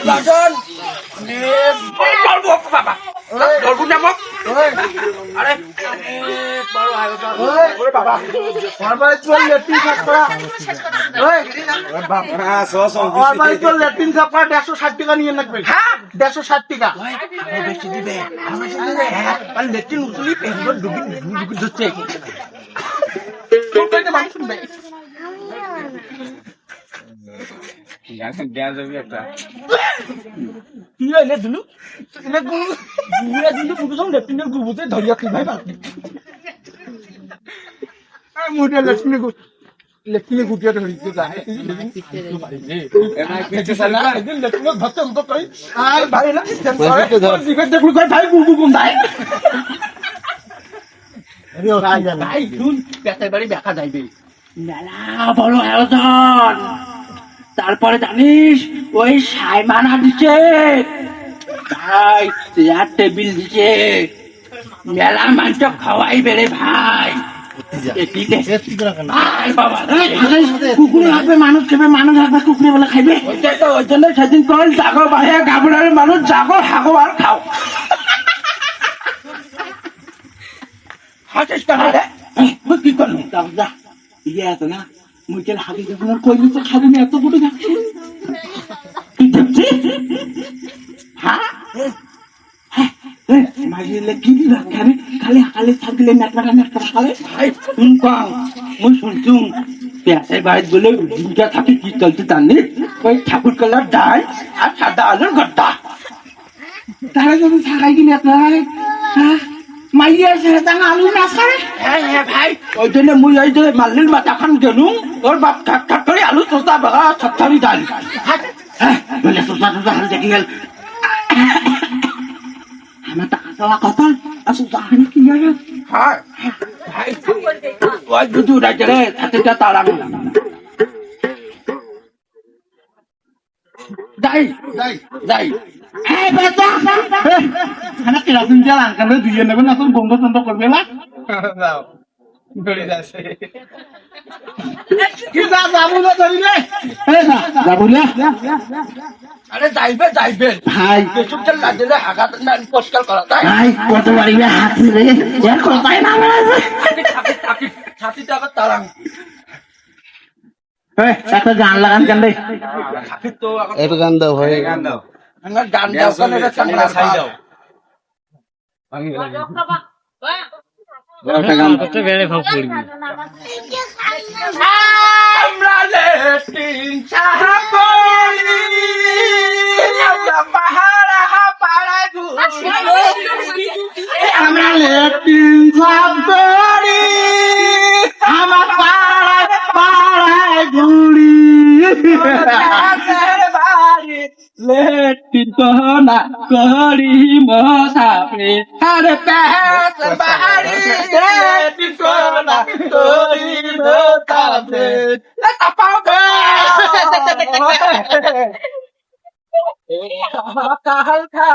বাজন বাবা ধরবো না আরে বড় আয়োজন ওরে বাবা বারবার চল লেট্রিন সাফ করা ওই বাবা বারবার চল লেট্রিন সাফ করা 160 টাকা নিয়ে লাগবে হ্যাঁ 160 টাকা বেশি দিবে আর লেট্রিন উঠলি পেছন ডুবি ডুবি যাচ্ছে তোকে তো মানুষ শুনবে এখন ড্যান্স হবে একটা কি হইলে দিলু এনে গুয়া দিলু পুরো লেফটিনের গুবুতে ধরিয়া কি ভাই বাকি আর মুডে লেফটিনে গুটিয়া ধরিতে যায় এমআই কেটে সালা দিন লেফটিনে ধরতে তো কই আর ভাই না জিগর দেখু কই ভাই গুগু গুম ভাই আরে ও ভাই শুন পেটের বাড়ি দেখা যাইবে মেলা বড় আয়োজন তারপরে জানিস ওই সাইমানা দিচ্ছে ভাই চেয়ার টেবিল দিচ্ছে মেলা মানুষ খাওয়াই বেড়ে ভাই কুকুরে হাঁকবে মানুষ খেবে মানুষ হাঁকবে কুকুরে বলে খাইবে ওই জন্য সেদিন কল জাগো বাহে গাবুরার মানুষ জাগো হাগো আর খাও হাঁচিস কেন কি করলো যা ইয়ে আছে না মুইকেল হাগি যখন কইলি তো খাবি না এত বড় যাচ্ছে কি দেখছি হ্যাঁ মাইলে কি দিলা খাবে খালি থাকলে নাটকা খাবে ভাই শুন পাও মুই শুনছুম পেঁচাই বাইর বলে দুটা থাকে কি চলতে জানি ওই ঠাকুর কলার ডাল আর সাদা আলুর গড্ডা তারা যদি থাকাই কি নাটক হ্যাঁ মাইয়া সেটা আলু না খায় হ্যাঁ ভাই ওই জন্য মুই ওই যে মাল্লির মাথা খান গেলুম ওর বাপ ঠাক করে আলু তোতা বাগা ছাত্তারি ডাল হ্যাঁ বলে তোতা হাল দেখি গেল আমার টাকা দেওয়া কথা আসলে জানি কি জানে হ্যাঁ ভাই ওই দুধু রাজে রে হাতেটা তাড়া যাই এই বেটা খানা কিরাসিন তেল আনকালে দিয়ে নেবেন না তুমি বন্ধ বন্ধ করবে না আরে যাইবে ভাই পেছনটা লাগলে হাগাত না পরিষ্কার করা তাই ভাই কত বাড়িবে হাত রে এর কথাই না ছাতি টাকা তারাং এই একটা গান লাগান কেন রে তো একটু গান দাও ভাই গান দাও আমরা গান দাও কেন রে চাংলা ছাই দাও ভাঙি একটা গান করতে বেড়ে ভাব পড়বি আমরা লেটিন চাহাপলি আমরা পাহাড়া পাড়া ঘুরি আমরা লেটিন চাহাপলি আমার পাড়া ঘুরি লেটিন কহনা করি মসাফে আরে প্যাস বাড়ি লেটিন কহনা করি মসাফে লেটা পাও দে কাল খা